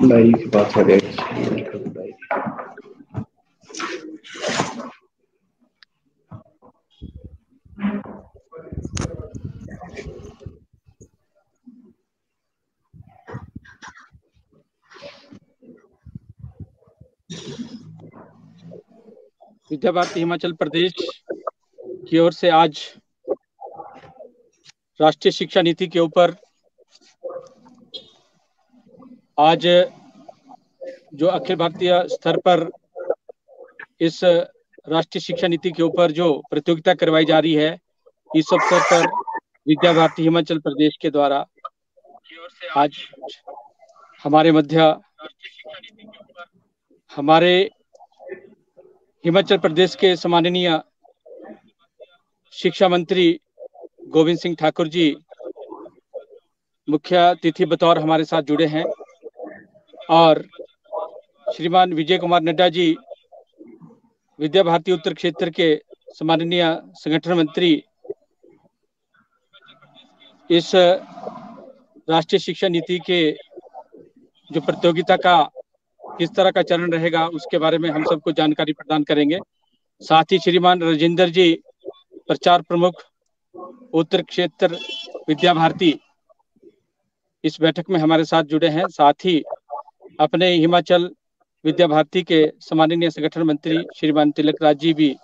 Diary की बात हो रही विद्या भारती हिमाचल प्रदेश की ओर से आज राष्ट्रीय शिक्षा नीति के ऊपर आज जो अखिल भारतीय स्तर पर इस राष्ट्रीय शिक्षा नीति के ऊपर जो प्रतियोगिता करवाई जा रही है, इस अवसर पर विद्या भारती हिमाचल प्रदेश के द्वारा आज हमारे मध्य हमारे हिमाचल प्रदेश के सम्माननीय शिक्षा मंत्री गोविंद सिंह ठाकुर जी मुख्य अतिथि बतौर हमारे साथ जुड़े हैं और श्रीमान विजय कुमार नड्डा जी विद्या भारती उत्तर क्षेत्र के सम्माननीय संगठन मंत्री इस राष्ट्रीय शिक्षा नीति के जो प्रतियोगिता का किस तरह का चरण रहेगा उसके बारे में हम सबको जानकारी प्रदान करेंगे। साथ ही श्रीमान राजेंद्र जी प्रचार प्रमुख उत्तर क्षेत्र विद्या भारती इस बैठक में हमारे साथ जुड़े हैं। साथ ही अपने हिमाचल विद्या भारती के सम्माननीय संगठन मंत्री श्रीमान तिलक राज जी भी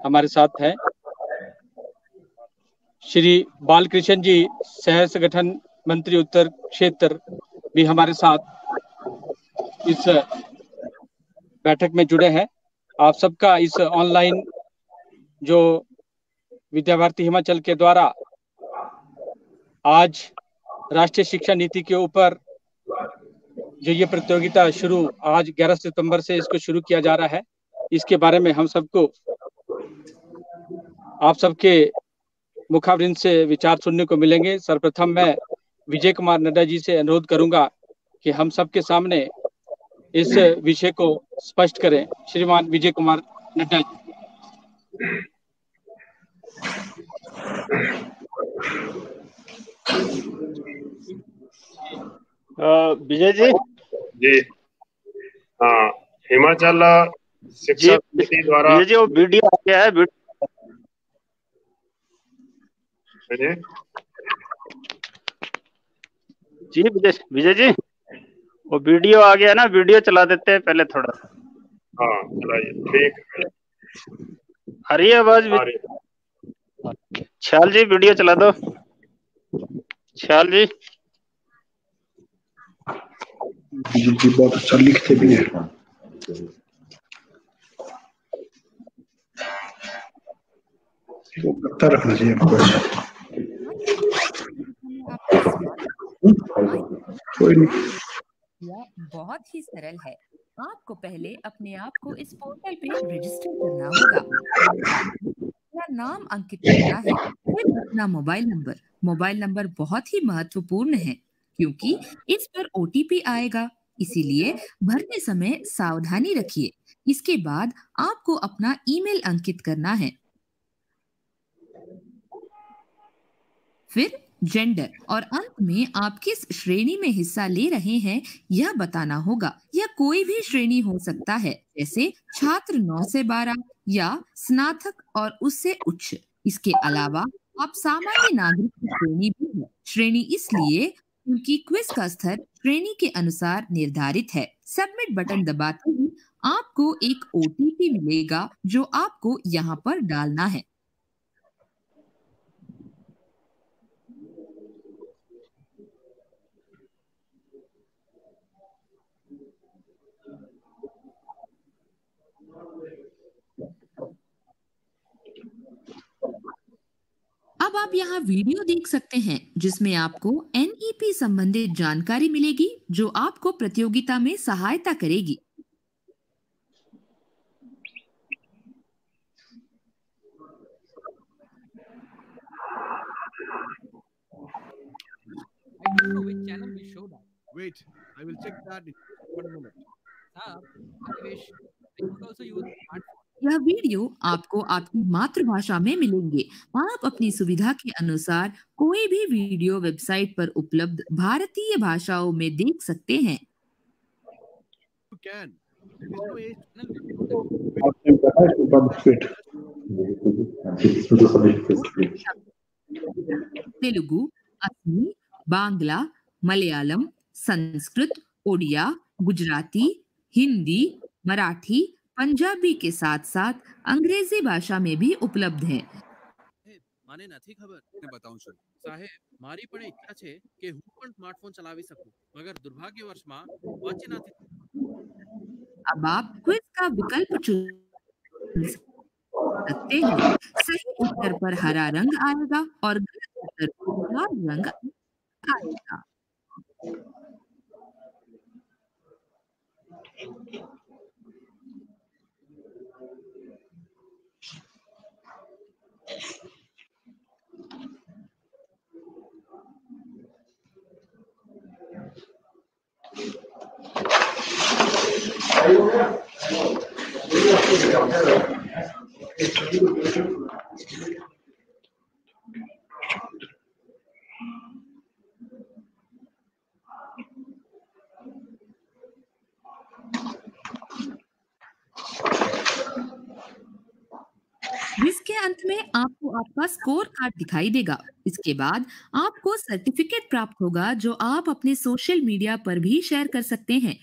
हमारे साथ हैं। श्री बालकृष्ण जी सह संगठन मंत्री उत्तर क्षेत्र भी हमारे साथ इस बैठक में जुड़े हैं। आप सबका इस ऑनलाइन जो विद्या भारती हिमाचल के द्वारा आज राष्ट्रीय शिक्षा नीति के ऊपर जो ये प्रतियोगिता शुरू आज 11 सितंबर से इसको शुरू किया जा रहा है, इसके बारे में हम सबको आप सबके मुखावरिन से विचार सुनने को मिलेंगे। सर्वप्रथम मैं विजय कुमार नड्डा जी से अनुरोध करूंगा कि हम सबके सामने इस विषय को स्पष्ट करें। श्रीमान विजय कुमार नड्डा जी। विजय जी जी हाँ, हिमाचल शिक्षा समिति द्वारा विजय जी वो वीडियो आ गया है। जी विजय जी वो वीडियो आ गया ना, वीडियो चला देते हैं पहले थोड़ा। हाँ चलाइए, ठीक है। आ रही है आवाज? छाल जी वीडियो चला दो। छाल जी जी बहुत अच्छा लिखते भी है। करता रखना चाहिए कोई नहीं। यह बहुत ही सरल है। आपको पहले अपने आप को इस पोर्टल पे रजिस्टर करना होगा। अपना नाम अंकित करना है, फिर अपना मोबाइल नंबर बहुत ही महत्वपूर्ण है क्योंकि इस पर ओटीपी आएगा, इसीलिए भरने समय सावधानी रखिए। इसके बाद आपको अपना ईमेल अंकित करना है, फिर जेंडर और अंत में आप किस श्रेणी में हिस्सा ले रहे हैं यह बताना होगा। यह कोई भी श्रेणी हो सकता है, जैसे छात्र 9 से 12 या स्नातक और उससे उच्च। इसके अलावा आप सामान्य नागरिक की श्रेणी भी है। श्रेणी इसलिए क्योंकि क्विज का स्तर श्रेणी के अनुसार निर्धारित है। सबमिट बटन दबाते ही आपको एक ओटीपी मिलेगा जो आपको यहाँ पर डालना है। अब आप यहाँ वीडियो देख सकते हैं जिसमें आपको एनईपी संबंधित जानकारी मिलेगी जो आपको प्रतियोगिता में सहायता करेगी। Wait, I will check that in 1 minute. I wish I could also use smartphone. यह वीडियो आपको आपकी मातृभाषा में मिलेंगे। आप अपनी सुविधा के अनुसार कोई भी वीडियो वेबसाइट पर उपलब्ध भारतीय भाषाओं में देख सकते हैं। आपने कहा है to participate. तेलुगु, असमी, बांग्ला, मलयालम, संस्कृत, ओडिया, गुजराती, हिंदी, मराठी, पंजाबी के साथ साथ अंग्रेजी भाषा में भी उपलब्ध है। મને નથી ખબર ને બતાવું છું સાહેબ મારી પણ ઈચ્છા છે કે હું પણ સ્માર્ટફોન ચલાવી શકું મગર દુર્ભાગ્યવશમાં વાંચી નથી अब आप क्विज का विकल्प चुन सकते हैं। सही उत्तर पर हरा रंग आएगा और गलत उत्तर पर लाल रंग आएगा। जिसके अंत में आपको आपका स्कोर कार्ड दिखाई देगा। इसके बाद आपको सर्टिफिकेट प्राप्त होगा जो आप अपने सोशल मीडिया पर भी शेयर कर सकते हैं।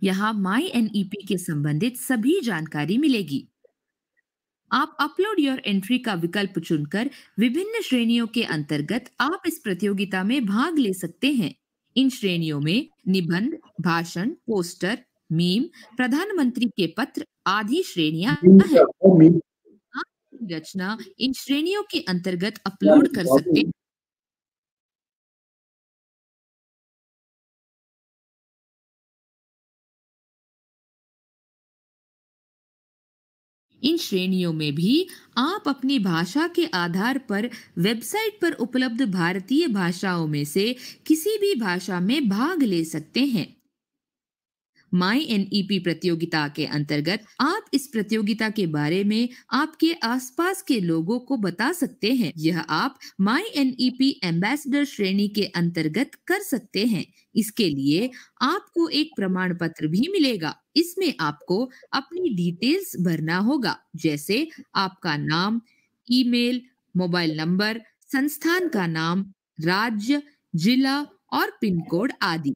यहाँ MyNEP के संबंधित सभी जानकारी मिलेगी। आप अपलोड योर एंट्री का विकल्प चुनकर विभिन्न श्रेणियों के अंतर्गत आप इस प्रतियोगिता में भाग ले सकते हैं। इन श्रेणियों में निबंध, भाषण, पोस्टर, मीम, प्रधानमंत्री के पत्र आदि श्रेणियां हैं। आप अपनी रचना इन श्रेणियों के अंतर्गत अपलोड कर सकते हैं। इन श्रेणियों में भी आप अपनी भाषा के आधार पर वेबसाइट पर उपलब्ध भारतीय भाषाओं में से किसी भी भाषा में भाग ले सकते हैं। MyNEP प्रतियोगिता के अंतर्गत आप इस प्रतियोगिता के बारे में आपके आसपास के लोगों को बता सकते हैं। यह आप MyNEP एम्बेसडर श्रेणी के अंतर्गत कर सकते हैं। इसके लिए आपको एक प्रमाण पत्र भी मिलेगा। इसमें आपको अपनी डिटेल्स भरना होगा, जैसे आपका नाम, ईमेल, मोबाइल नंबर, संस्थान का नाम, राज्य, जिला और पिन कोड आदि।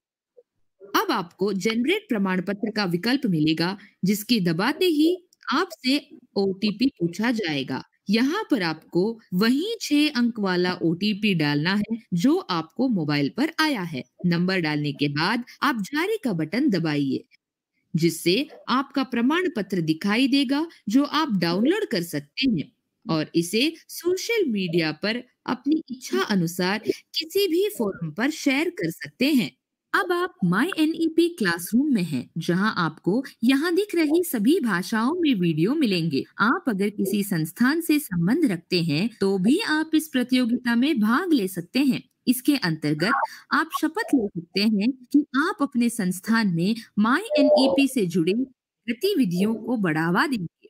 अब आपको जनरेट प्रमाण पत्र का विकल्प मिलेगा, जिसके दबाते ही आपसे OTP पूछा जाएगा। यहाँ पर आपको वही 6 अंक वाला OTP डालना है जो आपको मोबाइल पर आया है। नंबर डालने के बाद आप जारी का बटन दबाइए, जिससे आपका प्रमाण पत्र दिखाई देगा जो आप डाउनलोड कर सकते हैं और इसे सोशल मीडिया पर अपनी इच्छा अनुसार किसी भी फोरम पर शेयर कर सकते हैं। अब आप MyNEP क्लासरूम में हैं, जहां आपको यहाँ दिख रही सभी भाषाओं में वीडियो मिलेंगे। आप अगर किसी संस्थान से संबंध रखते हैं तो भी आप इस प्रतियोगिता में भाग ले सकते हैं। इसके अंतर्गत आप शपथ ले सकते हैं कि आप अपने संस्थान में MyNEP से जुड़े गतिविधियों को बढ़ावा देंगे।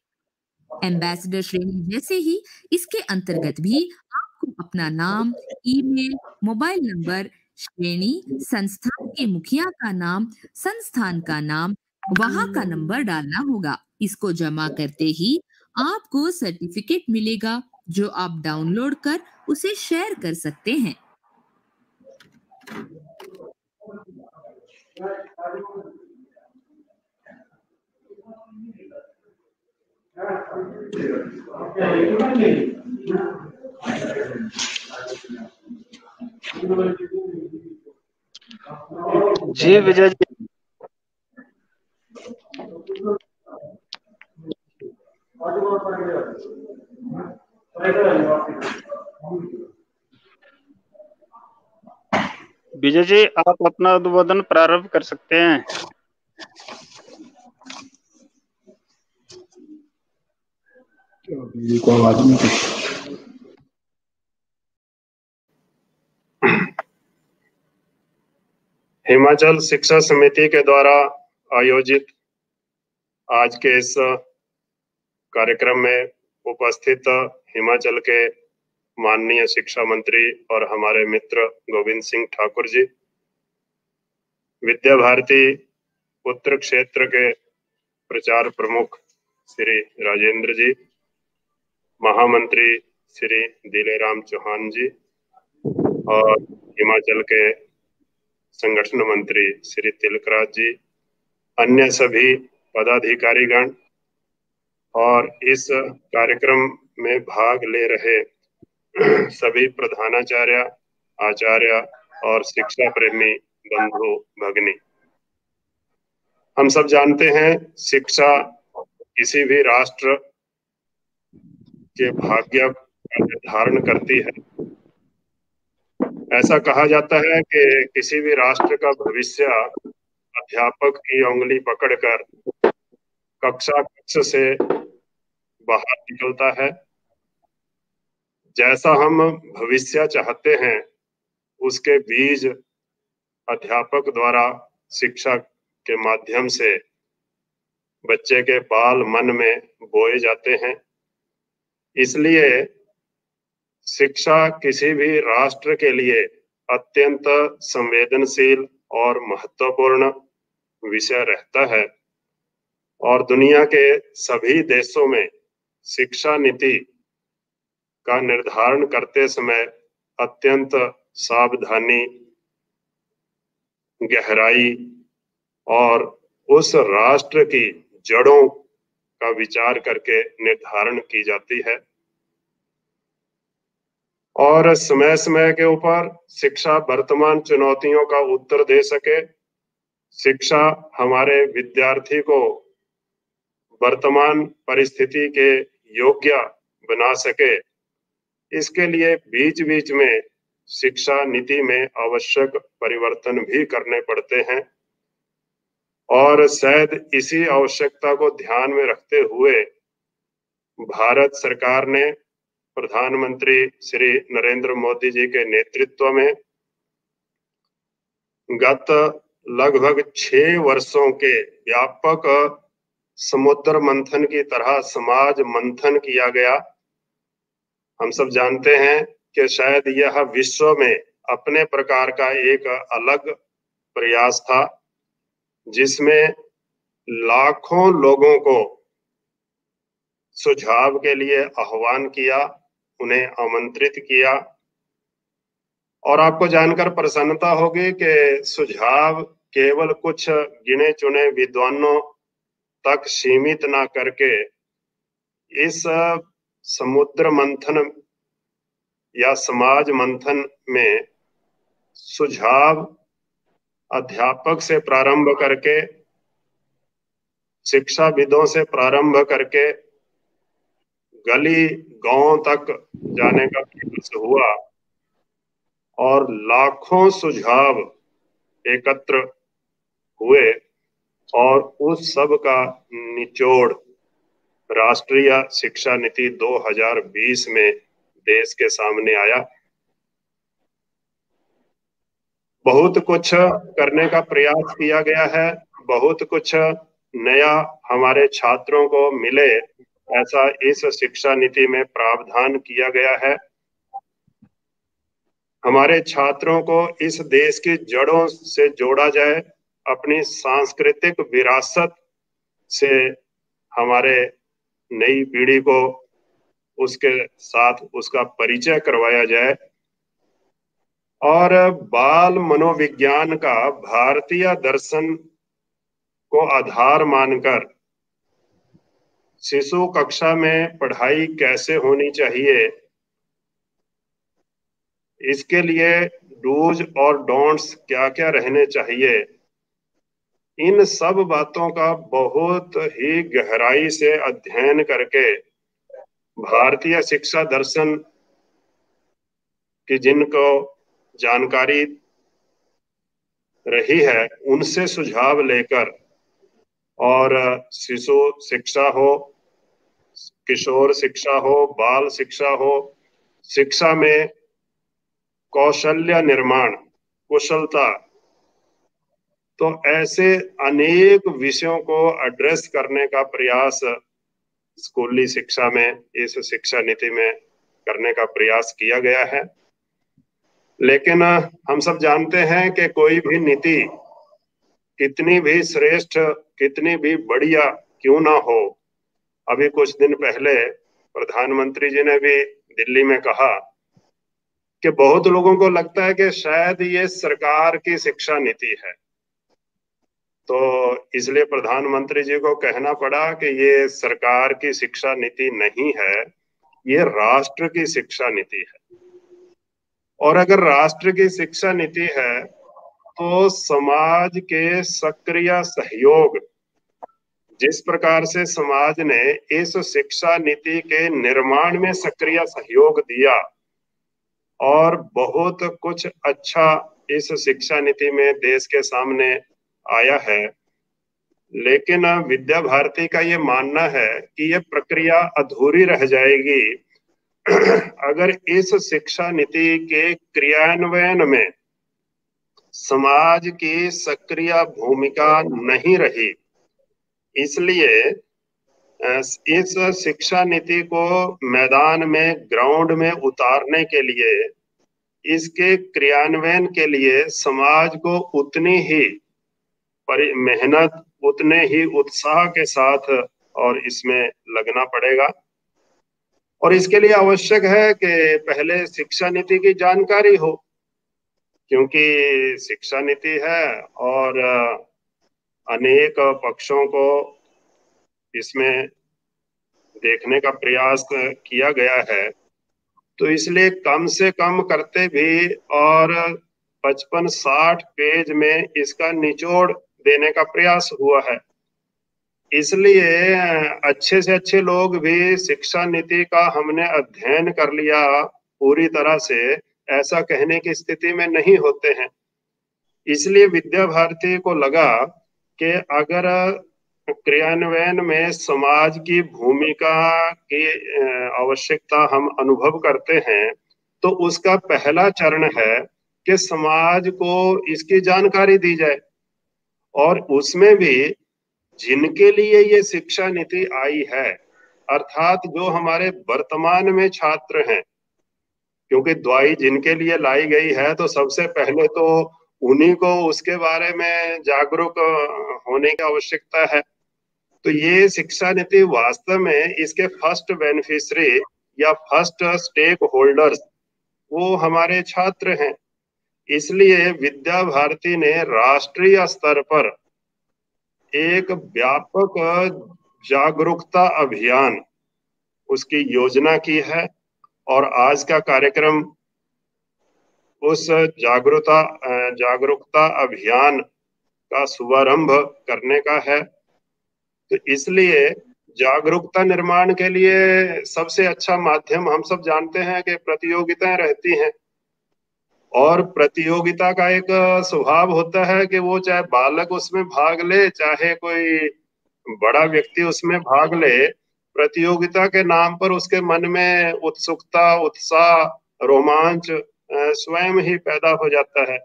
एम्बेसडर श्रेणी जैसे ही इसके अंतर्गत भी आपको अपना नाम, ईमेल, मोबाइल नंबर, श्रेणी, संस्थान के मुखिया का नाम, संस्थान का नाम, वहां का नंबर डालना होगा। इसको जमा करते ही आपको सर्टिफिकेट मिलेगा जो आप डाउनलोड कर उसे शेयर कर सकते हैं। जी विजय जी। विजय जी, आप अपना उद्बोधन प्रारंभ कर सकते हैं। हिमाचल शिक्षा समिति के द्वारा आयोजित आज के इस कार्यक्रम में उपस्थित हिमाचल के माननीय शिक्षा मंत्री और हमारे मित्र गोविंद सिंह ठाकुर जी, विद्या भारती उत्तर क्षेत्र के प्रचार प्रमुख श्री राजेंद्र जी, महामंत्री श्री दिलेराम चौहान जी और हिमाचल के संगठन मंत्री श्री तिलकराज जी, अन्य सभी पदाधिकारीगण और इस कार्यक्रम में भाग ले रहे सभी प्रधानाचार्य, आचार्य और शिक्षा प्रेमी बंधु भगिनी। हम सब जानते हैं शिक्षा किसी भी राष्ट्र के भाग्य का निर्धारण करती है। ऐसा कहा जाता है कि किसी भी राष्ट्र का भविष्य अध्यापक की उंगली पकड़कर कक्षा कक्ष से बाहर निकलता है। जैसा हम भविष्य चाहते हैं उसके बीज अध्यापक द्वारा शिक्षा के माध्यम से बच्चे के बाल मन में बोए जाते हैं। इसलिए शिक्षा किसी भी राष्ट्र के लिए अत्यंत संवेदनशील और महत्वपूर्ण विषय रहता है और दुनिया के सभी देशों में शिक्षा नीति का निर्धारण करते समय अत्यंत सावधानी, गहराई और उस राष्ट्र की जड़ों का विचार करके निर्धारण की जाती है। और समय समय के ऊपर शिक्षा वर्तमान चुनौतियों का उत्तर दे सके, शिक्षा हमारे विद्यार्थी को वर्तमान परिस्थिति के योग्य बना सके, इसके लिए बीच बीच में शिक्षा नीति में आवश्यक परिवर्तन भी करने पड़ते हैं। और शायद इसी आवश्यकता को ध्यान में रखते हुए भारत सरकार ने प्रधानमंत्री श्री नरेंद्र मोदी जी के नेतृत्व में गत लगभग 6 वर्षों के व्यापक समुद्र मंथन की तरह समाज मंथन किया गया। हम सब जानते हैं कि शायद यह विश्व में अपने प्रकार का एक अलग प्रयास था जिसमें लाखों लोगों को सुझाव के लिए आह्वान किया, उन्हें आमंत्रित किया। और आपको जानकर प्रसन्नता होगी कि सुझाव केवल कुछ गिने चुने विद्वानों तक सीमित ना करके इस समुद्र मंथन या समाज मंथन में सुझाव अध्यापक से प्रारंभ करके, शिक्षाविदों से प्रारंभ करके गली गांव तक जाने का प्रयास हुआ और लाखों सुझाव एकत्र हुए और उस सब का निचोड़ राष्ट्रीय शिक्षा नीति 2020 में देश के सामने आया। बहुत कुछ करने का प्रयास किया गया है, बहुत कुछ नया हमारे छात्रों को मिले ऐसा इस शिक्षा नीति में प्रावधान किया गया है। हमारे छात्रों को इस देश की जड़ों से जोड़ा जाए, अपनी सांस्कृतिक विरासत से हमारे नई पीढ़ी को उसके साथ उसका परिचय करवाया जाए और बाल मनोविज्ञान का भारतीय दर्शन को आधार मानकर शिशु कक्षा में पढ़ाई कैसे होनी चाहिए, इसके लिए डूज और डोंट्स क्या क्या रहने चाहिए, इन सब बातों का बहुत ही गहराई से अध्ययन करके भारतीय शिक्षा दर्शन की जिनको जानकारी रही है उनसे सुझाव लेकर और शिशु शिक्षा हो, किशोर शिक्षा हो, बाल शिक्षा हो, शिक्षा में कौशल्य निर्माण, कुशलता, तो ऐसे अनेक विषयों को एड्रेस करने का प्रयास स्कूली शिक्षा में, इस शिक्षा नीति में करने का प्रयास किया गया है। लेकिन हम सब जानते हैं कि कोई भी नीति कितनी भी श्रेष्ठ, कितनी भी बढ़िया क्यों ना हो, अभी कुछ दिन पहले प्रधानमंत्री जी ने भी दिल्ली में कहा कि बहुत लोगों को लगता है कि शायद ये सरकार की शिक्षा नीति है, तो इसलिए प्रधानमंत्री जी को कहना पड़ा कि ये सरकार की शिक्षा नीति नहीं है, ये राष्ट्र की शिक्षा नीति है। और अगर राष्ट्र की शिक्षा नीति है तो समाज के सक्रिय सहयोग, जिस प्रकार से समाज ने इस शिक्षा नीति के निर्माण में सक्रिय सहयोग दिया और बहुत कुछ अच्छा इस शिक्षा नीति में देश के सामने आया है, लेकिन विद्या भारती का ये मानना है कि ये प्रक्रिया अधूरी रह जाएगी अगर इस शिक्षा नीति के क्रियान्वयन में समाज की सक्रिय भूमिका नहीं रही। इसलिए इस शिक्षा नीति को मैदान में, ग्राउंड में उतारने के लिए, इसके क्रियान्वयन के लिए समाज को उतनी ही मेहनत, उतने ही उत्साह के साथ और इसमें लगना पड़ेगा। और इसके लिए आवश्यक है कि पहले शिक्षा नीति की जानकारी हो, क्योंकि शिक्षा नीति है और अनेक पक्षों को इसमें देखने का प्रयास किया गया है, तो इसलिए कम से कम करते भी और 55-60 पेज में इसका निचोड़ देने का प्रयास हुआ है। इसलिए अच्छे से अच्छे लोग भी शिक्षा नीति का हमने अध्ययन कर लिया पूरी तरह से, ऐसा कहने की स्थिति में नहीं होते हैं। इसलिए विद्या भारती को लगा कि अगर क्रियान्वयन में समाज की भूमिका की आवश्यकता हम अनुभव करते हैं, तो उसका पहला चरण है कि समाज को इसकी जानकारी दी जाए, और उसमें भी जिनके लिए ये शिक्षा नीति आई है, अर्थात जो हमारे वर्तमान में छात्र हैं, क्योंकि दवाई जिनके लिए लाई गई है तो सबसे पहले तो उन्हीं को उसके बारे में जागरूक होने की आवश्यकता है। तो ये शिक्षा नीति वास्तव में इसके फर्स्ट बेनिफिशियरी या फर्स्ट स्टेक होल्डर्स वो हमारे छात्र हैं। इसलिए विद्या भारती ने राष्ट्रीय स्तर पर एक व्यापक जागरूकता अभियान, उसकी योजना की है, और आज का कार्यक्रम उस जागरूकता अभियान का शुभारंभ करने का है। तो इसलिए जागरूकता निर्माण के लिए सबसे अच्छा माध्यम हम सब जानते हैं कि प्रतियोगिताएं रहती हैं, और प्रतियोगिता का एक स्वभाव होता है कि वो चाहे बालक उसमें भाग ले, चाहे कोई बड़ा व्यक्ति उसमें भाग ले, प्रतियोगिता के नाम पर उसके मन में उत्सुकता, उत्साह, रोमांच स्वयं ही पैदा हो जाता है।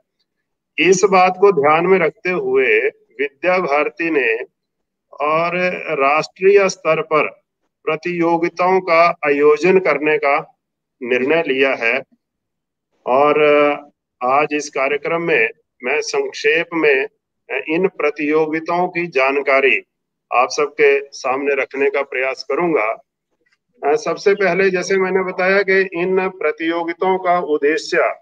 इस बात को ध्यान में रखते हुए विद्या भारती ने और राष्ट्रीय स्तर पर प्रतियोगिताओं का आयोजन करने का निर्णय लिया है। और आज इस कार्यक्रम में मैं संक्षेप में इन प्रतियोगिताओं की जानकारी आप सबके सामने रखने का प्रयास करूंगा। सबसे पहले जैसे मैंने बताया कि इन प्रतियोगिताओं का उद्देश्य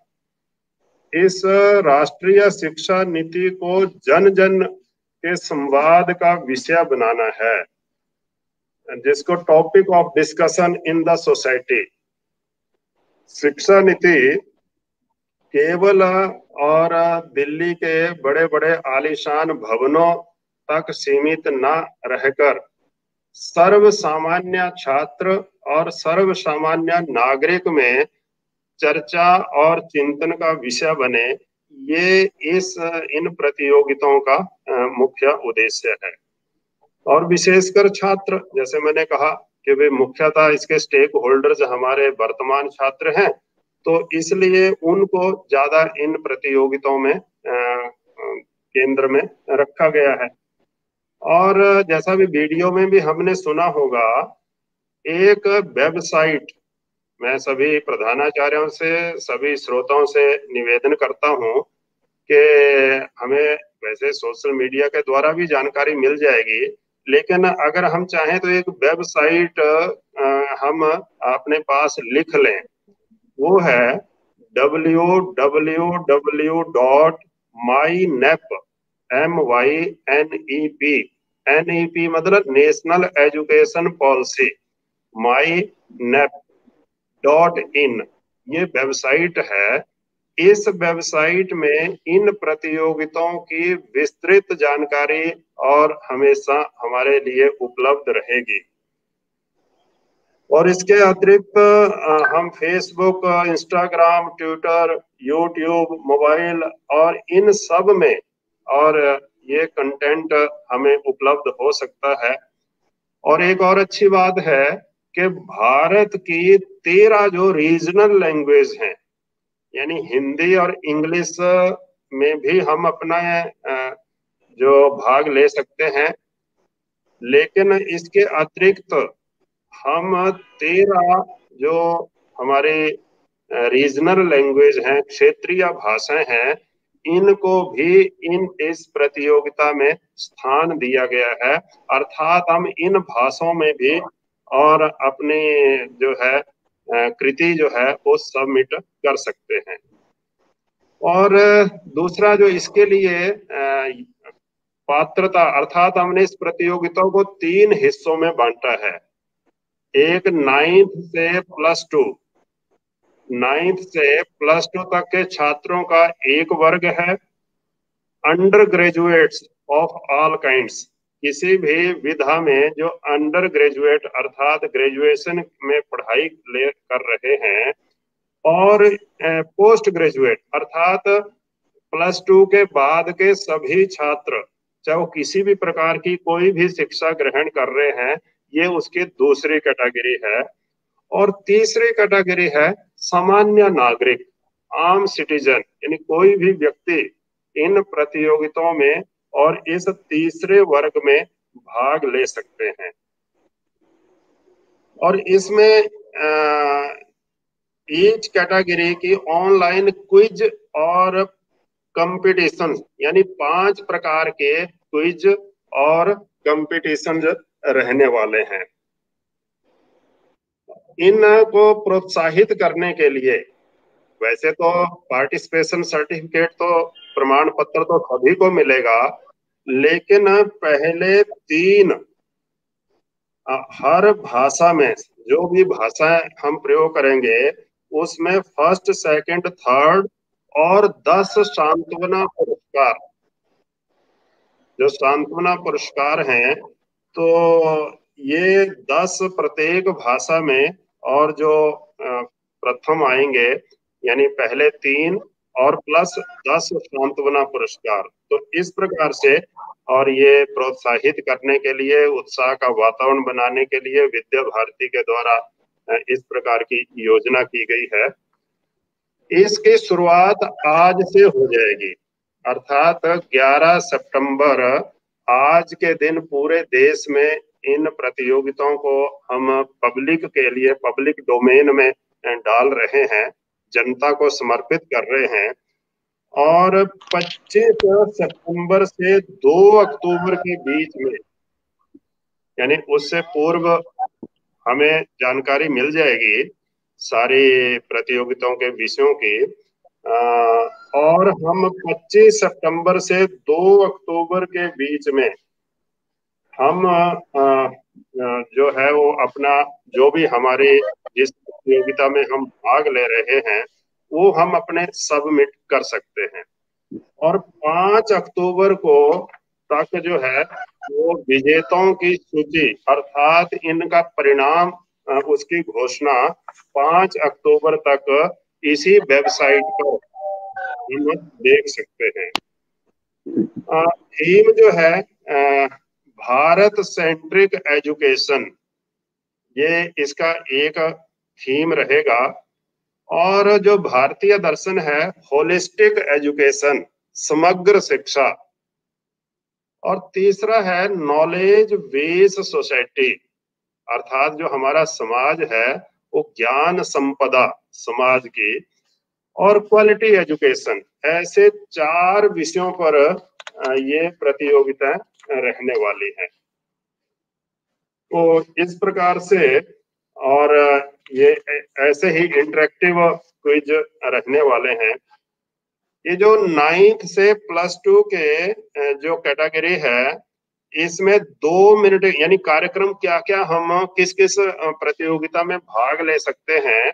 इस राष्ट्रीय शिक्षा नीति को जन जन के संवाद का विषय बनाना है, जिसको topic of discussion in the society. शिक्षा नीति केवल और दिल्ली के बड़े बड़े आलीशान भवनों तक सीमित न रहकर सर्व सामान्य छात्र और सर्व सामान्य नागरिक में चर्चा और चिंतन का विषय बने, ये इन प्रतियोगिताओं का मुख्य उद्देश्य है। और विशेषकर छात्र, जैसे मैंने कहा कि वे मुख्यतः इसके स्टेक होल्डर्स हमारे वर्तमान छात्र हैं, तो इसलिए उनको ज्यादा इन प्रतियोगिताओं में केंद्र में रखा गया है। और जैसा भी वीडियो में भी हमने सुना होगा एक वेबसाइट, मैं सभी प्रधानाचार्यों से, सभी श्रोताओं से निवेदन करता हूं कि हमें वैसे सोशल मीडिया के द्वारा भी जानकारी मिल जाएगी, लेकिन अगर हम चाहें तो एक वेबसाइट हम अपने पास लिख लें। वो है www.mynep, NEP मतलब नेशनल एजुकेशन पॉलिसी, mynep.in ये वेबसाइट है। इस वेबसाइट में इन प्रतियोगिताओं की विस्तृत जानकारी और हमेशा हमारे लिए उपलब्ध रहेगी। और इसके अतिरिक्त हम Facebook, Instagram, Twitter, YouTube, mobile और इन सब में और ये कंटेंट हमें उपलब्ध हो सकता है। और एक और अच्छी बात है कि भारत की 13 जो रीजनल लैंग्वेज हैं, यानी हिंदी और इंग्लिश में भी हम अपना जो भाग ले सकते हैं, लेकिन इसके अतिरिक्त हम 13 जो हमारे रीजनल लैंग्वेज हैं, क्षेत्रीय भाषाएं हैं, इनको भी इस प्रतियोगिता में स्थान दिया गया है। अर्थात हम इन भाषाओं में भी और अपनी जो है कृति जो है वो सबमिट कर सकते हैं। और दूसरा जो इसके लिए पात्रता, अर्थात हमने इस प्रतियोगिता को 3 हिस्सों में बांटा है। एक 9th से प्लस टू तक के छात्रों का एक वर्ग है। Under graduates of all kinds, किसी भी विधा में जो अंडर ग्रेजुएट अर्थात ग्रेजुएशन में पढ़ाई कर रहे हैं, और पोस्ट ग्रेजुएट अर्थात प्लस 2 के बाद के सभी छात्र, चाहे वो किसी भी प्रकार की कोई भी शिक्षा ग्रहण कर रहे हैं, ये उसकी दूसरी कैटेगरी है। और तीसरी कैटेगरी है सामान्य नागरिक, आम सिटीजन, यानी कोई भी व्यक्ति इन प्रतियोगिताओं में और इस तीसरे वर्ग में भाग ले सकते हैं। और इसमें ईच कैटेगरी की ऑनलाइन क्विज और कंपटीशन, यानी 5 प्रकार के क्विज और कंपटीशन रहने वाले हैं। इनको प्रोत्साहित करने के लिए वैसे तो पार्टिसिपेशन सर्टिफिकेट तो प्रमाण पत्र तो सभी को मिलेगा, लेकिन पहले 3 हर भाषा में जो भी भाषाएं हम प्रयोग करेंगे उसमें फर्स्ट, सेकंड, थर्ड और 10 सांत्वना पुरस्कार, जो सांत्वना पुरस्कार हैं, तो ये 10 प्रत्येक भाषा में, और जो प्रथम आएंगे यानी पहले 3 और प्लस 10 सांत्वना पुरस्कार। तो इस प्रकार से और ये प्रोत्साहित करने के लिए, उत्साह का वातावरण बनाने के लिए विद्या भारती के द्वारा इस प्रकार की योजना की गई है। इसकी शुरुआत आज से हो जाएगी, अर्थात 11 सितंबर आज के दिन पूरे देश में इन प्रतियोगिताओं को हम पब्लिक के लिए, पब्लिक डोमेन में डाल रहे हैं, जनता को समर्पित कर रहे हैं। और 25 सितंबर से 2 अक्टूबर के बीच में, यानी उससे पूर्व हमें जानकारी मिल जाएगी सारी प्रतियोगिताओं के विषयों की। और हम 25 सितंबर से 2 अक्टूबर के बीच में हम जो है वो अपना जो भी हमारे जिस प्रतियोगिता में हम भाग ले रहे हैं वो हम अपने सबमिट कर सकते हैं। और 5 अक्टूबर को तक जो है वो विजेताओं की सूची अर्थात इनका परिणाम, उसकी घोषणा 5 अक्टूबर तक इसी वेबसाइट पर हम देख सकते हैं। थीम जो है भारत सेंट्रिक एजुकेशन, ये इसका एक थीम रहेगा। और जो भारतीय दर्शन है होलिस्टिक एजुकेशन, समग्र शिक्षा। और तीसरा है नॉलेज बेस सोसाइटी, अर्थात जो हमारा समाज है वो ज्ञान संपदा समाज की और क्वालिटी एजुकेशन, ऐसे 4 विषयों पर ये प्रतियोगिता रहने वाली है। तो इस प्रकार से और ये ऐसे ही इंटरेक्टिव क्विज रहने वाले हैं। ये जो 9th से +2 के जो कैटेगरी है, इसमें 2 मिनट यानी कार्यक्रम क्या क्या हम किस किस प्रतियोगिता में भाग ले सकते हैं।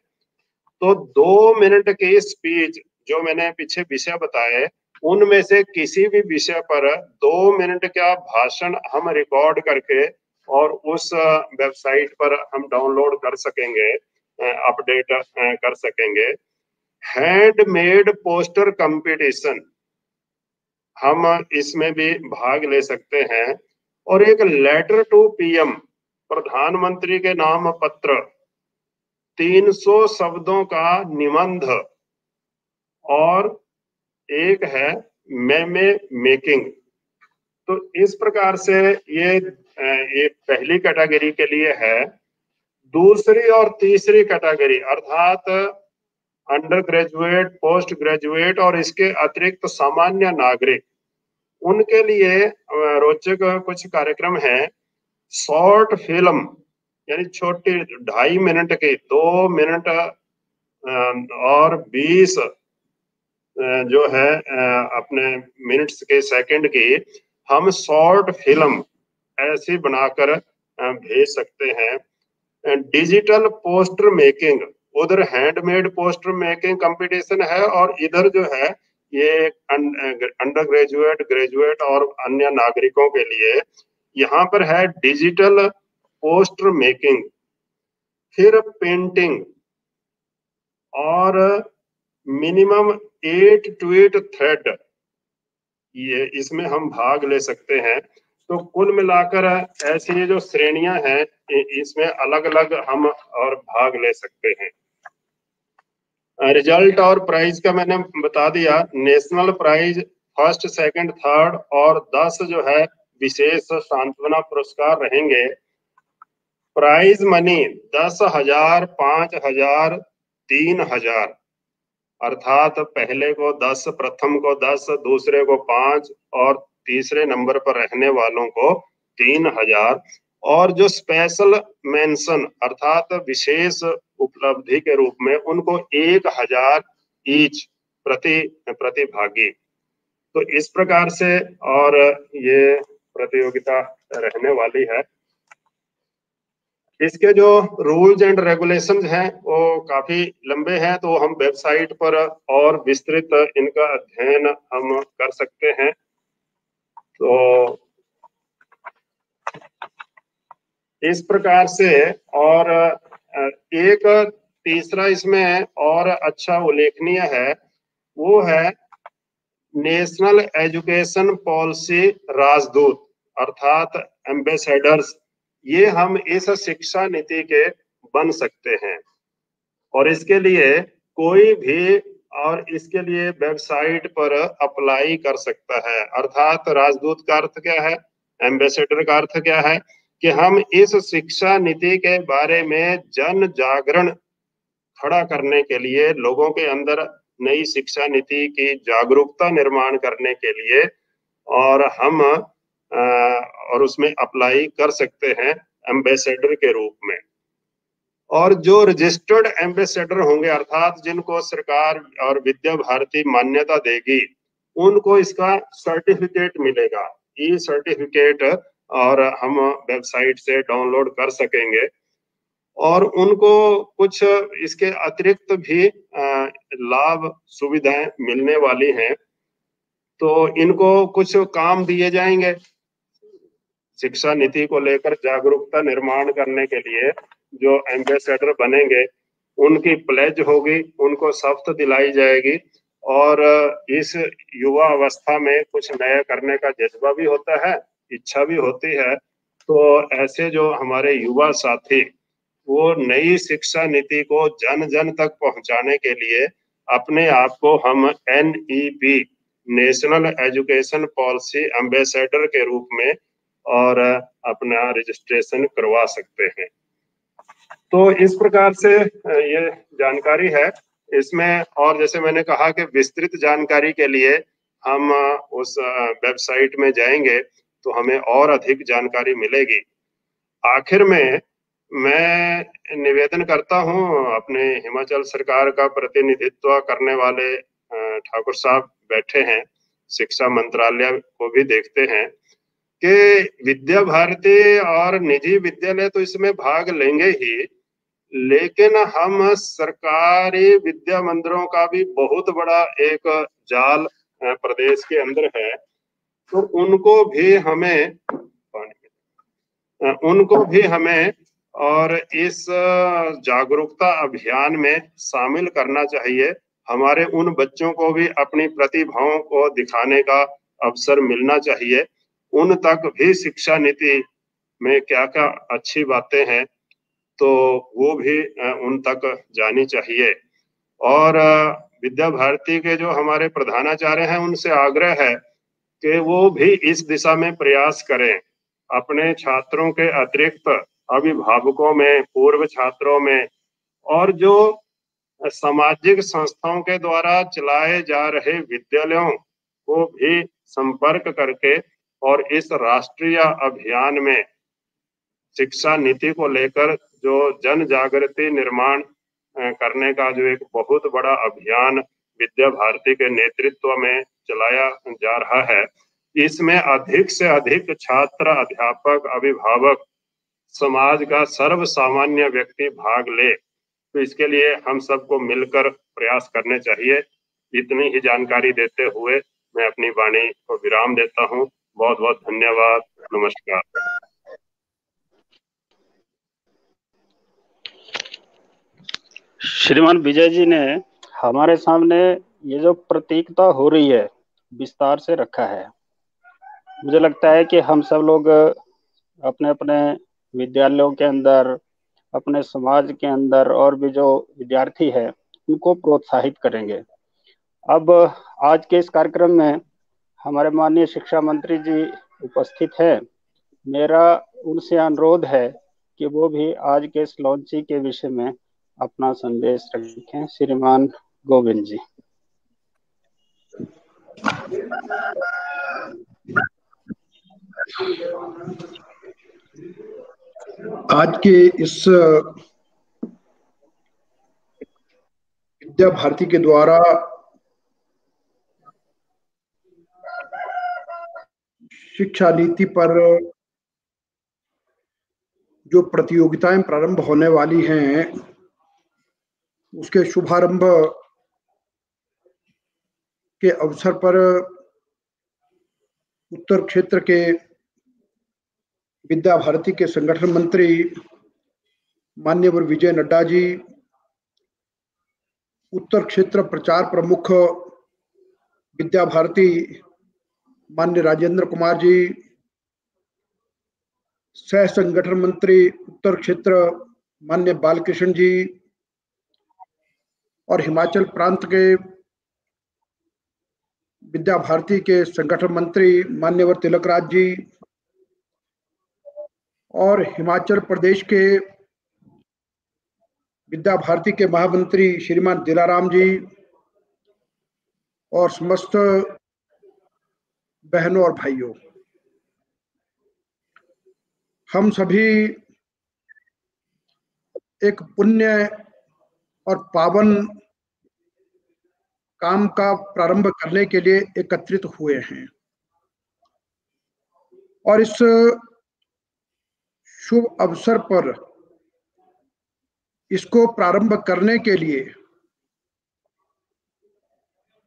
तो 2 मिनट की स्पीच जो मैंने पीछे विषय बताए, उनमें से किसी भी विषय पर 2 मिनट का भाषण हम रिकॉर्ड करके और उस वेबसाइट पर हम डाउनलोड कर सकेंगे, अपडेट कर सकेंगे। हैंडमेड पोस्टर कंपटीशन, हम इसमें भी भाग ले सकते हैं। और एक लेटर टू पीएम, प्रधानमंत्री के नाम पत्र, 300 शब्दों का निबंध, और एक है मेमे मेकिंग। तो इस प्रकार से ये पहली कैटेगरी के लिए है। दूसरी और तीसरी कैटेगरी अर्थात अंडर ग्रेजुएट, पोस्ट ग्रेजुएट और इसके अतिरिक्त सामान्य नागरिक, उनके लिए रोचक कुछ कार्यक्रम है। शॉर्ट फिल्म यानी छोटी 2.5 मिनट की, 2 मिनट और 20 जो है अपने मिनट्स के सेकंड की, हम शॉर्ट फिल्म ऐसी बनाकर भेज सकते हैं। डिजिटल पोस्टर मेकिंग, उधर हैंडमेड पोस्टर मेकिंग कंपटीशन है और इधर जो है ये अंडर ग्रेजुएट, ग्रेजुएट और अन्य नागरिकों के लिए यहाँ पर है डिजिटल पोस्टर मेकिंग। फिर पेंटिंग और मिनिमम 8 ट्वीट थ्रेड, ये इसमें हम भाग ले सकते हैं। तो कुल मिलाकर ऐसी ये जो श्रेणियां हैं, इसमें अलग अलग हम और भाग ले सकते हैं। रिजल्ट और प्राइज का मैंने बता दिया। National prize 1st, 2nd, 3rd और 10 जो है विशेष सांत्वना पुरस्कार रहेंगे। प्राइज मनी 10,000, 5,000, 3,000, अर्थात पहले को 10, प्रथम को 10, दूसरे को 5 और तीसरे नंबर पर रहने वालों को 3,000। और जो स्पेशल मेंशन अर्थात विशेष उपलब्धि के रूप में उनको 1,000 ईच प्रतिभागी। तो इस प्रकार से और ये प्रतियोगिता रहने वाली है। इसके जो रूल्स एंड रेगुलेशंस हैं वो काफी लंबे हैं, तो हम वेबसाइट पर और विस्तृत इनका अध्ययन हम कर सकते हैं। तो इस प्रकार से और एक तीसरा इसमें और अच्छा उल्लेखनीय है, वो है नेशनल एजुकेशन पॉलिसी राजदूत अर्थात एम्बेसडर्स। ये हम इस शिक्षा नीति के बन सकते हैं और इसके लिए कोई भी और इसके लिए वेबसाइट पर अप्लाई कर सकता है। अर्थात राजदूत का अर्थ क्या है, एम्बेसडर का अर्थ क्या है कि हम इस शिक्षा नीति के बारे में जन जागरण खड़ा करने के लिए, लोगों के अंदर नई शिक्षा नीति की जागरूकता निर्माण करने के लिए और हम और उसमें अप्लाई कर सकते हैं एम्बेसडर के रूप में। और जो रजिस्टर्ड एम्बेसडर होंगे अर्थात जिनको सरकार और विद्या भारती मान्यता देगी, उनको इसका सर्टिफिकेट मिलेगा, ई सर्टिफिकेट, और हम वेबसाइट से डाउनलोड कर सकेंगे। और उनको कुछ इसके अतिरिक्त भी लाभ सुविधाएं मिलने वाली हैं। तो इनको कुछ काम दिए जाएंगे शिक्षा नीति को लेकर जागरूकता निर्माण करने के लिए। जो एम्बेसडर बनेंगे उनकी प्लेज होगी, उनको शपथ दिलाई जाएगी और इस युवा अवस्था में कुछ नया करने का जज्बा भी होता है, इच्छा भी होती है। तो ऐसे जो हमारे युवा साथी वो नई शिक्षा नीति को जन जन तक पहुंचाने के लिए अपने आप को हम NEP national education policy ambassador के रूप में और अपना रजिस्ट्रेशन करवा सकते हैं। तो इस प्रकार से ये जानकारी है इसमें। और जैसे मैंने कहा कि विस्तृत जानकारी के लिए हम उस वेबसाइट में जाएंगे तो हमें और अधिक जानकारी मिलेगी। आखिर में मैं निवेदन करता हूं, अपने हिमाचल सरकार का प्रतिनिधित्व करने वाले ठाकुर साहब बैठे हैं, शिक्षा मंत्रालय को भी देखते हैं कि विद्या भारती और निजी विद्यालय तो इसमें भाग लेंगे ही, लेकिन हम सरकारी विद्या मंदिरों का भी बहुत बड़ा एक जाल प्रदेश के अंदर है, तो उनको भी हमें और इस जागरूकता अभियान में शामिल करना चाहिए। हमारे उन बच्चों को भी अपनी प्रतिभाओं को दिखाने का अवसर मिलना चाहिए। उन तक भी शिक्षा नीति में क्या क्या अच्छी बातें हैं तो वो भी उन तक जानी चाहिए। और विद्या भारती के जो हमारे प्रधानाचार्य हैं उनसे आग्रह है कि वो भी इस दिशा में प्रयास करें, अपने छात्रों के अतिरिक्त अभिभावकों में, पूर्व छात्रों में और जो सामाजिक संस्थाओं के द्वारा चलाए जा रहे विद्यालयों को भी संपर्क करके और इस राष्ट्रीय अभियान में शिक्षा नीति को लेकर जो जन जागृति निर्माण करने का जो एक बहुत बड़ा अभियान विद्या भारती के नेतृत्व में चलाया जा रहा है, इसमें अधिक से अधिक छात्र, अध्यापक, अभिभावक, समाज का सर्व सामान्य व्यक्ति भाग ले, तो इसके लिए हम सबको मिलकर प्रयास करने चाहिए। इतनी ही जानकारी देते हुए मैं अपनी वाणी को विराम देता हूँ। बहुत बहुत धन्यवाद। नमस्कार। श्रीमान विजय जी ने हमारे सामने ये जो प्रतीकता हो रही है विस्तार से रखा है। मुझे लगता है कि हम सब लोग अपने अपने विद्यालयों के अंदर, अपने समाज के अंदर और भी जो विद्यार्थी है उनको प्रोत्साहित करेंगे। अब आज के इस कार्यक्रम में हमारे माननीय शिक्षा मंत्री जी उपस्थित हैं। मेरा उनसे अनुरोध है कि वो भी आज के इस लॉन्चिंग के विषय में अपना संदेश रखें। श्रीमान गोविंद जी। आज के इस विद्या भारती के द्वारा शिक्षा नीति पर जो प्रतियोगिताएं प्रारंभ होने वाली हैं उसके शुभारंभ के अवसर पर उत्तर क्षेत्र के विद्या भारती के संगठन मंत्री माननीय विजय नड्डा जी, उत्तर क्षेत्र प्रचार प्रमुख विद्या भारती माननीय राजेंद्र कुमार जी, सह संगठन मंत्री उत्तर क्षेत्र माननीय बालकृष्ण जी और हिमाचल प्रांत के विद्या भारती के संगठन मंत्री माननीय तिलक राज जी और हिमाचल प्रदेश के विद्या भारती के महामंत्री श्रीमान दिलाराम जी और समस्त बहनों और भाइयों, हम सभी एक पुण्य और पावन काम का प्रारंभ करने के लिए एकत्रित हुए हैं और इस शुभ अवसर पर इसको प्रारंभ करने के लिए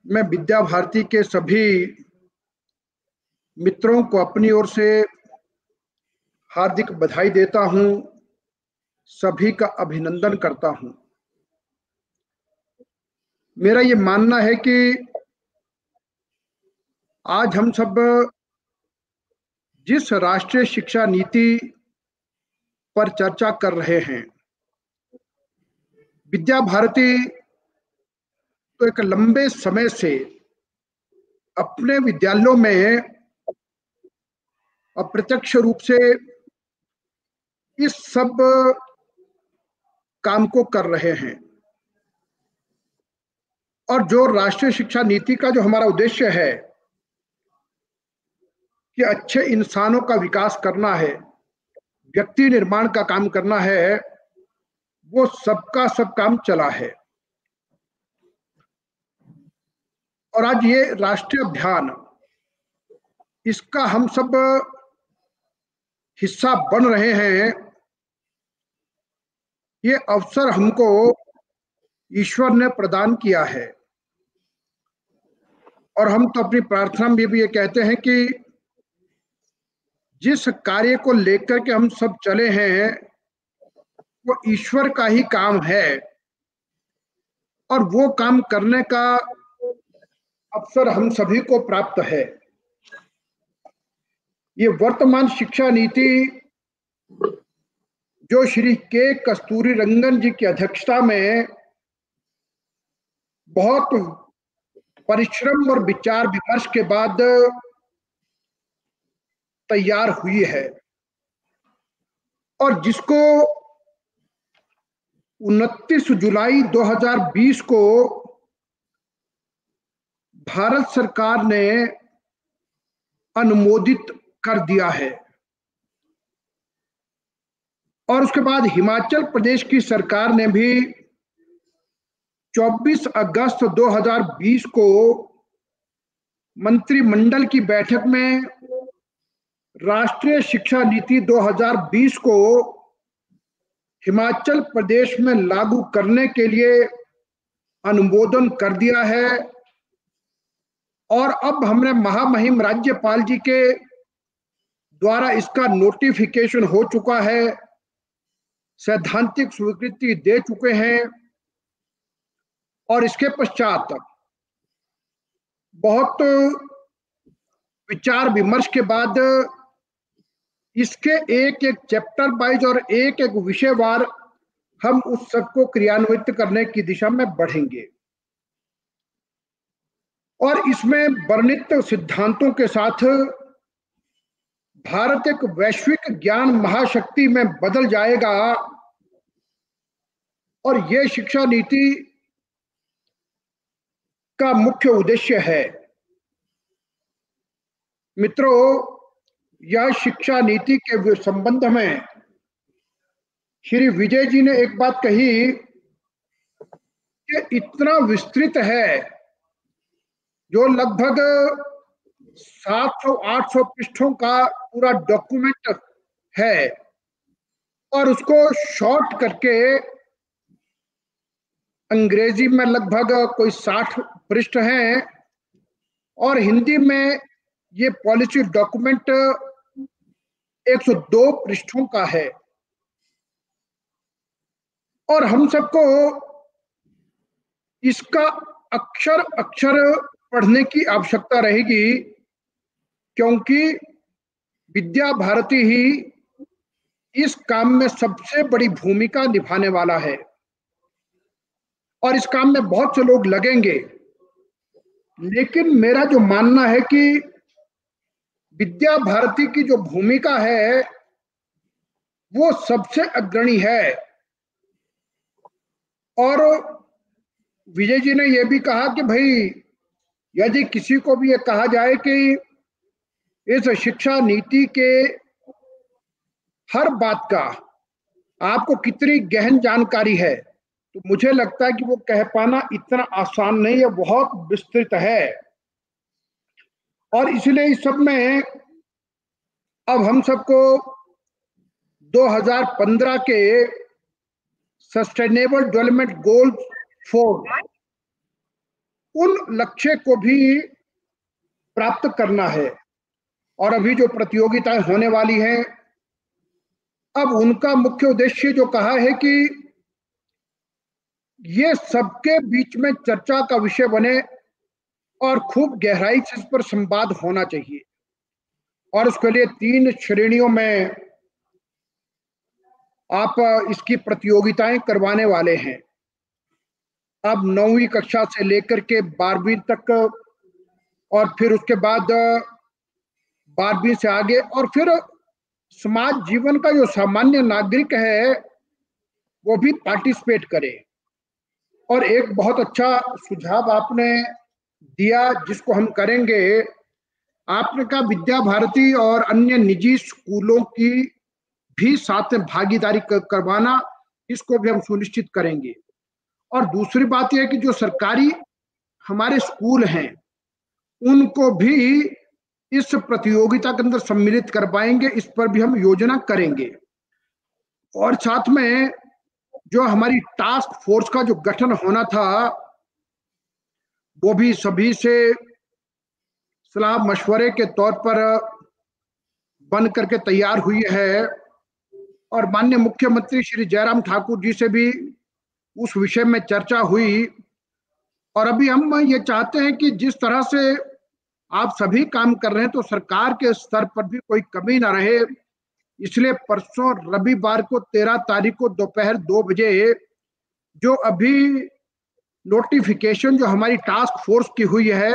मैं विद्या भारती के सभी मित्रों को अपनी ओर से हार्दिक बधाई देता हूं, सभी का अभिनंदन करता हूं। मेरा ये मानना है कि आज हम सब जिस राष्ट्रीय शिक्षा नीति पर चर्चा कर रहे हैं, विद्या भारती तो एक लंबे समय से अपने विद्यालयों में अप्रत्यक्ष रूप से इस सब काम को कर रहे हैं। और जो राष्ट्रीय शिक्षा नीति का जो हमारा उद्देश्य है कि अच्छे इंसानों का विकास करना है, व्यक्ति निर्माण का काम करना है, वो सबका सब काम चला है। और आज ये राष्ट्रीय अभियान, इसका हम सब हिस्सा बन रहे हैं। ये अवसर हमको ईश्वर ने प्रदान किया है। और हम तो अपनी प्रार्थना में भी ये कहते हैं कि जिस कार्य को लेकर के हम सब चले हैं वो ईश्वर का ही काम है और वो काम करने का अवसर हम सभी को प्राप्त है। ये वर्तमान शिक्षा नीति जो श्री के कस्तूरीरंगन जी की अध्यक्षता में बहुत परिश्रम और विचार विमर्श के बाद तैयार हुई है और जिसको 29 जुलाई 2020 को भारत सरकार ने अनुमोदित कर दिया है। और उसके बाद हिमाचल प्रदेश की सरकार ने भी 24 अगस्त 2020 को मंत्रिमंडल की बैठक में राष्ट्रीय शिक्षा नीति 2020 को हिमाचल प्रदेश में लागू करने के लिए अनुमोदन कर दिया है। और अब हमने महामहिम राज्यपाल जी के द्वारा इसका नोटिफिकेशन हो चुका है, सैद्धांतिक स्वीकृति दे चुके हैं। और इसके पश्चात बहुत विचार विमर्श के बाद इसके एक एक चैप्टर वाइज और एक एक विषयवार हम उस सबको क्रियान्वित करने की दिशा में बढ़ेंगे। और इसमें वर्णित सिद्धांतों के साथ भारत एक वैश्विक ज्ञान महाशक्ति में बदल जाएगा। और यह शिक्षा नीति का मुख्य उद्देश्य है। मित्रों, यह शिक्षा नीति के संबंध में श्री विजय जी ने एक बात कही कि इतना विस्तृत है, जो लगभग 700-800 पृष्ठों का पूरा डॉक्यूमेंट है और उसको शॉर्ट करके अंग्रेजी में लगभग कोई 60 पृष्ठ हैं और हिंदी में ये पॉलिसी डॉक्यूमेंट 102 पृष्ठों का है। और हम सबको इसका अक्षर अक्षर पढ़ने की आवश्यकता रहेगी, क्योंकि विद्या भारती ही इस काम में सबसे बड़ी भूमिका निभाने वाला है और इस काम में बहुत से लोग लगेंगे। लेकिन मेरा जो मानना है कि विद्या भारती की जो भूमिका है वो सबसे अग्रणी है। और विजय जी ने यह भी कहा कि भाई यदि किसी को भी ये कहा जाए कि इस शिक्षा नीति के हर बात का आपको कितनी गहन जानकारी है, तो मुझे लगता है कि वो कह पाना इतना आसान नहीं है, बहुत विस्तृत है। और इसलिए इस सब में अब हम सबको 2015 के सस्टेनेबल डेवलपमेंट गोल 4 उन लक्ष्य को भी प्राप्त करना है। और अभी जो प्रतियोगिताएं होने वाली हैं, अब उनका मुख्य उद्देश्य जो कहा है कि ये सबके बीच में चर्चा का विषय बने और खूब गहराई से इस पर संवाद होना चाहिए। और उसके लिए 3 श्रेणियों में आप इसकी प्रतियोगिताएं करवाने वाले हैं। अब 9वीं कक्षा से लेकर के 12वीं तक और फिर उसके बाद 12वीं से आगे और फिर समाज जीवन का जो सामान्य नागरिक है वो भी पार्टिसिपेट करें। और एक बहुत अच्छा सुझाव आपने दिया जिसको हम करेंगे, आपने कहा विद्या भारती और अन्य निजी स्कूलों की भी साथ में भागीदारी करवाना, इसको भी हम सुनिश्चित करेंगे। और दूसरी बात यह है कि जो सरकारी हमारे स्कूल हैं उनको भी इस प्रतियोगिता के अंदर सम्मिलित करवाएंगे, इस पर भी हम योजना करेंगे। और साथ में जो हमारी टास्क फोर्स का जो गठन होना था वो भी सभी से सलाह मशवरे के तौर पर बन करके तैयार हुई है। और माननीय मुख्यमंत्री श्री जयराम ठाकुर जी से भी उस विषय में चर्चा हुई। और अभी हम ये चाहते हैं कि जिस तरह से आप सभी काम कर रहे हैं तो सरकार के स्तर पर भी कोई कमी ना रहे, इसलिए परसों रविवार को 13 तारीख को दोपहर 2 बजे जो अभी नोटिफिकेशन जो हमारी टास्क फोर्स की हुई है,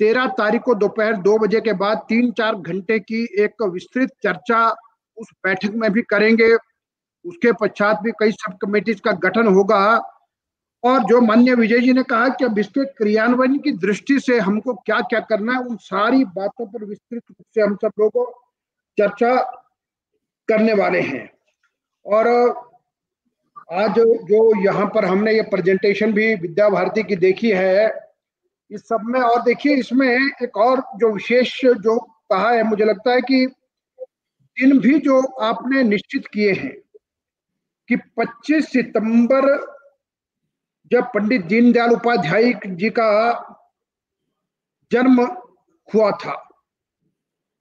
13 तारीख को दोपहर 2 बजे के बाद 3-4 घंटे की एक विस्तृत चर्चा उस बैठक में भी करेंगे। उसके पश्चात भी कई सब कमेटीज का गठन होगा। और जो माननीय विजय जी ने कहा कि अब इसके क्रियान्वयन की दृष्टि से हमको क्या क्या करना है, उन सारी बातों पर विस्तृत रूप से हम सब लोग चर्चा करने वाले हैं। और आज जो यहाँ पर हमने ये प्रेजेंटेशन भी विद्या भारती की देखी है, इस सब में और देखिए इसमें एक और जो विशेष जो कहा है, मुझे लगता है कि दिन भी जो आपने निश्चित किए हैं कि 25 सितंबर जब पंडित दीनदयाल उपाध्याय जी का जन्म हुआ था,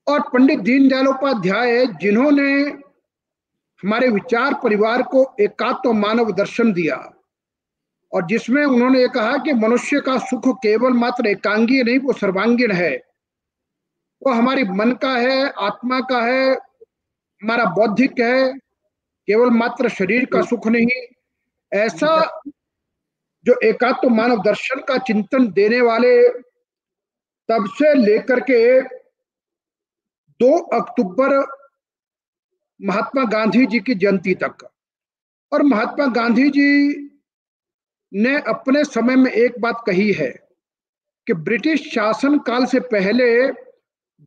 और पंडित दीनदयाल उपाध्याय जिन्होंने हमारे विचार परिवार को एकात्म मानव दर्शन दिया, और जिसमें उन्होंने ये कहा कि मनुष्य का सुख केवल मात्र एकांगीय नहीं, वो सर्वांगीण है। वो हमारी मन का है, आत्मा का है, हमारा बौद्धिक है, केवल मात्र शरीर का सुख नहीं। ऐसा जो एकात्म मानव दर्शन का चिंतन देने वाले, तब से लेकर के 2 अक्टूबर महात्मा गांधी जी की जयंती तक। और महात्मा गांधी जी ने अपने समय में एक बात कही है कि ब्रिटिश शासन काल से पहले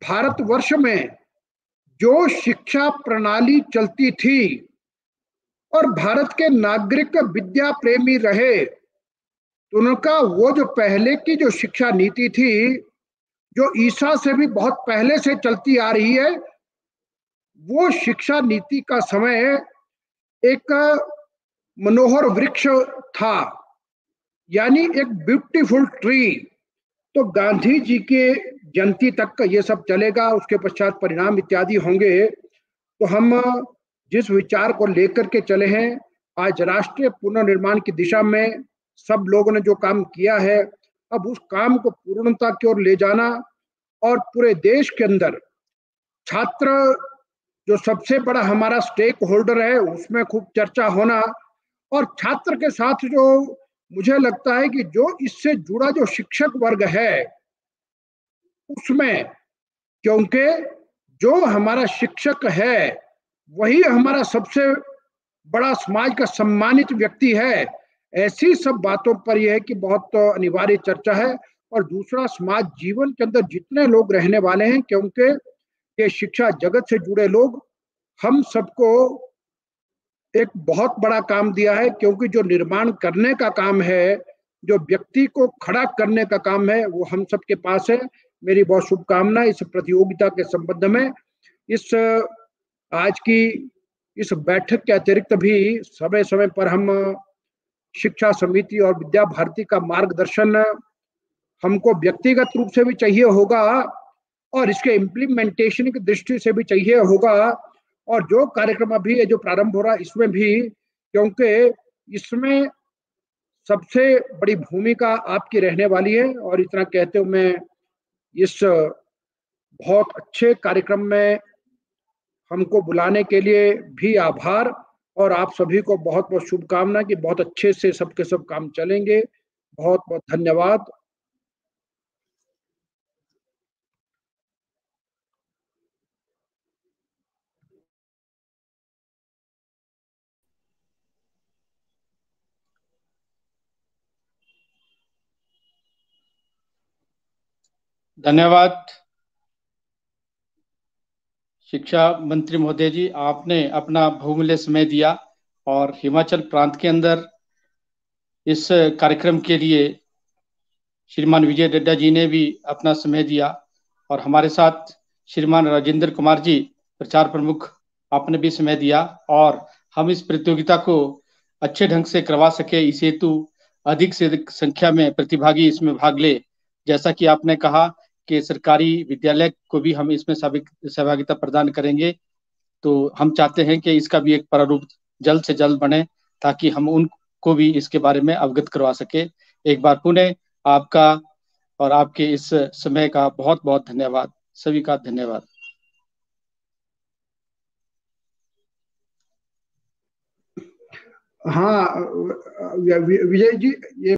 भारतवर्ष में जो शिक्षा प्रणाली चलती थी और भारत के नागरिक विद्या प्रेमी रहे, तो उनका वो जो पहले की जो शिक्षा नीति थी, जो ईसा से भी बहुत पहले से चलती आ रही है, वो शिक्षा नीति का समय एक मनोहर वृक्ष था, यानी एक ब्यूटीफुल ट्री। तो गांधी जी के जयंती तक का ये सब चलेगा, उसके पश्चात परिणाम इत्यादि होंगे। तो हम जिस विचार को लेकर के चले हैं, आज राष्ट्रीय पुनर्निर्माण की दिशा में सब लोगों ने जो काम किया है, अब उस काम को पूर्णता की ओर ले जाना, और पूरे देश के अंदर छात्र जो सबसे बड़ा हमारा स्टेक होल्डर है, उसमें खूब चर्चा होना। और छात्र के साथ जो मुझे लगता है कि जो इससे जुड़ा जो शिक्षक वर्ग है उसमें, क्योंकि जो हमारा शिक्षक है वही हमारा सबसे बड़ा समाज का सम्मानित व्यक्ति है। ऐसी सब बातों पर यह है कि बहुत अनिवार्य चर्चा है। और दूसरा, समाज जीवन के अंदर जितने लोग रहने वाले हैं, क्योंकि ये शिक्षा जगत से जुड़े लोग, हम सबको एक बहुत बड़ा काम दिया है, क्योंकि जो निर्माण करने का काम है, जो व्यक्ति को खड़ा करने का काम है, वो हम सबके पास है। मेरी बहुत शुभकामना इस प्रतियोगिता के संबंध में। इस आज की इस बैठक के अतिरिक्त भी समय समय पर हम शिक्षा समिति और विद्या भारती का मार्गदर्शन हमको व्यक्तिगत रूप से भी चाहिए होगा, और इसके इम्प्लीमेंटेशन की दृष्टि से भी चाहिए होगा। और जो कार्यक्रम अभी है जो प्रारंभ हो रहा है, इसमें भी, क्योंकि इसमें सबसे बड़ी भूमिका आपकी रहने वाली है। और इतना कहते हुए मैं इस बहुत अच्छे कार्यक्रम में हमको बुलाने के लिए भी आभार, और आप सभी को बहुत बहुत शुभकामना कि बहुत अच्छे से सबके सब काम चलेंगे। बहुत बहुत धन्यवाद। धन्यवाद शिक्षा मंत्री महोदय जी, आपने अपना बहुमूल्य समय दिया और हिमाचल प्रांत के अंदर इस कार्यक्रम के लिए श्रीमान विजय डड्डा जी ने भी अपना समय दिया और हमारे साथ श्रीमान राजेंद्र कुमार जी प्रचार प्रमुख, आपने भी समय दिया और हम इस प्रतियोगिता को अच्छे ढंग से करवा सके, इस हेतु अधिक से अधिक संख्या में प्रतिभागी इसमें भाग ले। जैसा कि आपने कहा कि सरकारी विद्यालय को भी हम इसमें सहभागिता प्रदान करेंगे, तो हम चाहते हैं कि इसका भी एक प्रारूप जल्द से जल्द बने ताकि हम उनको भी इसके बारे में अवगत करवा सके। एक बार पुनः आपका और आपके इस समय का बहुत बहुत धन्यवाद। सभी का धन्यवाद। हाँ विजय जी, ये